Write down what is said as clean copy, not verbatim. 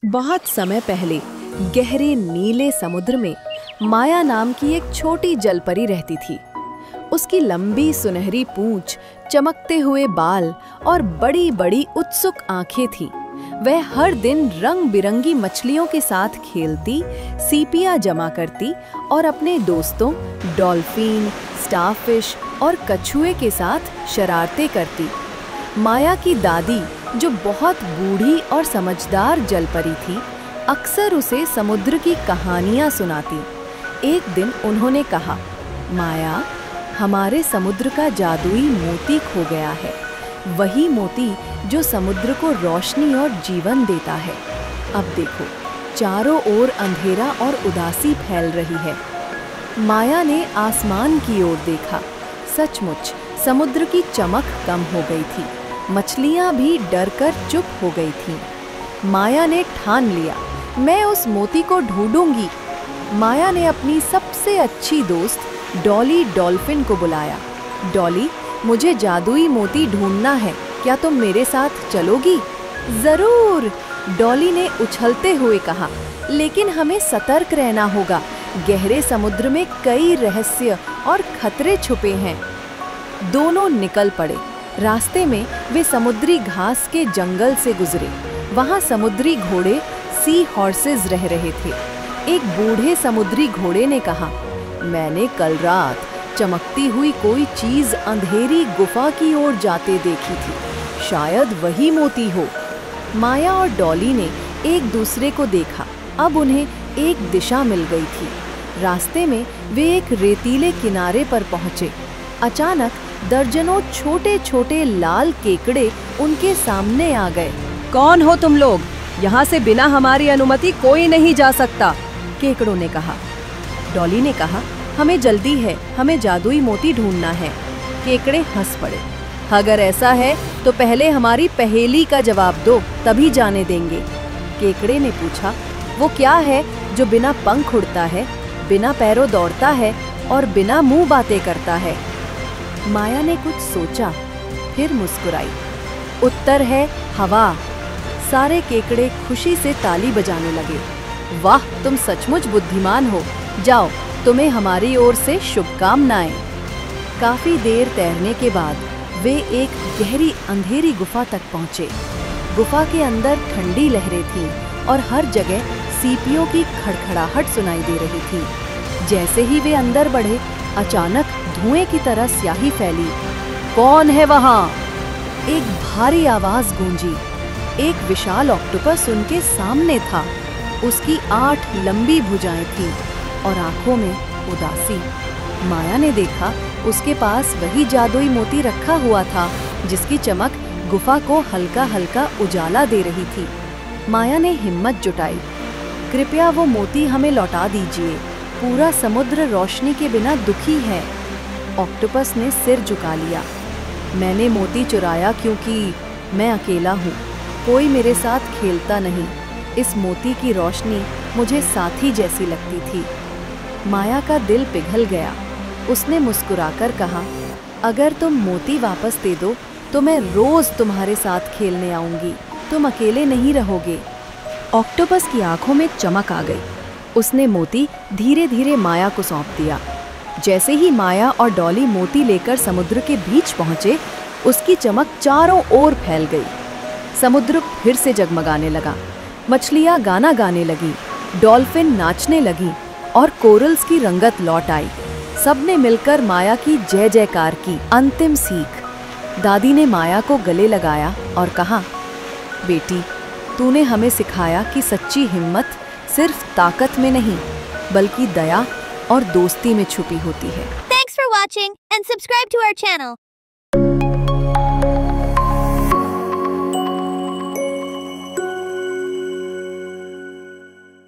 बहुत समय पहले गहरे नीले समुद्र में माया नाम की एक छोटी जलपरी रहती थी। उसकी लंबी सुनहरी पूंछ, चमकते हुए बाल और बड़ी बड़ी उत्सुक आंखें थीं। वह हर दिन रंग बिरंगी मछलियों के साथ खेलती, सीपियां जमा करती और अपने दोस्तों डॉल्फिन, स्टारफिश और कछुए के साथ शरारतें करती। माया की दादी, जो बहुत बूढ़ी और समझदार जलपरी थी, अक्सर उसे समुद्र की कहानियां सुनाती। एक दिन उन्होंने कहा, माया, हमारे समुद्र का जादुई मोती खो गया है। वही मोती जो समुद्र को रोशनी और जीवन देता है। अब देखो, चारों ओर अंधेरा और उदासी फैल रही है। माया ने आसमान की ओर देखा। सचमुच समुद्र की चमक कम हो गई थी। मछलियां भी डरकर चुप हो गई थीं। माया ने ठान लिया, मैं उस मोती को ढूंढूंगी। माया ने अपनी सबसे अच्छी दोस्त डॉली डॉल्फिन को बुलाया। डॉली, मुझे जादुई मोती ढूंढना है, क्या तुम मेरे साथ चलोगी? जरूर, डॉली ने उछलते हुए कहा, लेकिन हमें सतर्क रहना होगा। गहरे समुद्र में कई रहस्य और खतरे छुपे हैं। दोनों निकल पड़े। रास्ते में वे समुद्री घास के जंगल से गुजरे। वहाँ समुद्री घोड़े, सी हॉर्सेस रह रहे थे। एक बूढ़े समुद्री घोड़े ने कहा, मैंने कल रात चमकती हुई कोई चीज अंधेरी गुफा की ओर जाते देखी थी। शायद वही मोती हो। माया और डॉली ने एक दूसरे को देखा। अब उन्हें एक दिशा मिल गई थी। रास्ते में वे एक रेतीले किनारे पर पहुंचे। अचानक दर्जनों छोटे छोटे लाल केकड़े उनके सामने आ गए। कौन हो तुम लोग? यहाँ से बिना हमारी अनुमति कोई नहीं जा सकता, केकड़ों ने कहा। डॉली ने कहा, हमें जल्दी है, हमें जादुई मोती ढूंढना है। केकड़े हंस पड़े। अगर ऐसा है तो पहले हमारी पहेली का जवाब दो, तभी जाने देंगे। केकड़े ने पूछा, वो क्या है जो बिना पंख उड़ता है, बिना पैरों दौड़ता है और बिना मुंह बातें करता है? माया ने कुछ सोचा, फिर मुस्कुराई। उत्तर है हवा। सारे केकड़े खुशी से ताली बजाने लगे। वाह, तुम सचमुच बुद्धिमान हो। जाओ, तुम्हें हमारी ओर से शुभकामनाएं। काफी देर तैरने के बाद वे एक गहरी अंधेरी गुफा तक पहुंचे। गुफा के अंदर ठंडी लहरें थीं और हर जगह सीपियों की खड़खड़ाहट सुनाई दे रही थी। जैसे ही वे अंदर बढ़े, अचानक धुएं की तरह स्याही फैली। कौन है वहाँ? एक भारी आवाज गूंजी। एक विशाल ऑक्टोपस उनके सामने था। उसकी 8 लंबी भुजाएं थीं और आंखों में उदासी। माया ने देखा, उसके पास वही जादुई मोती रखा हुआ था जिसकी चमक गुफा को हल्का हल्का उजाला दे रही थी। माया ने हिम्मत जुटाई, कृपया वो मोती हमें लौटा दीजिए। पूरा समुद्र रोशनी के बिना दुखी है। ऑक्टोपस ने सिर झुका लिया। मैंने मोती चुराया क्योंकि मैं अकेला हूँ, कोई मेरे साथ खेलता नहीं। इस मोती की रोशनी मुझे साथी जैसी लगती थी। माया का दिल पिघल गया। उसने मुस्कुराकर कहा, अगर तुम मोती वापस दे दो तो मैं रोज तुम्हारे साथ खेलने आऊंगी। तुम अकेले नहीं रहोगे। ऑक्टोपस की आंखों में चमक आ गई। उसने मोती धीरे धीरे माया को सौंप दिया। जैसे ही माया और डॉली मोती लेकर समुद्र के बीच पहुंचे, उसकी चमक चारों ओर फैल गई। समुद्र फिर से जगमगाने लगा। मछलियां गाना गाने लगी, डॉल्फिन नाचने लगी और कोरल्स की रंगत लौट आई। सबने मिलकर माया की जय जयकार की। अंतिम सीख। दादी ने माया को गले लगाया और कहा, बेटी, तूने हमें सिखाया कि सच्ची हिम्मत सिर्फ ताकत में नहीं, बल्कि दया और दोस्ती में छुपी होती है। Thanks for watching and subscribe to our channel.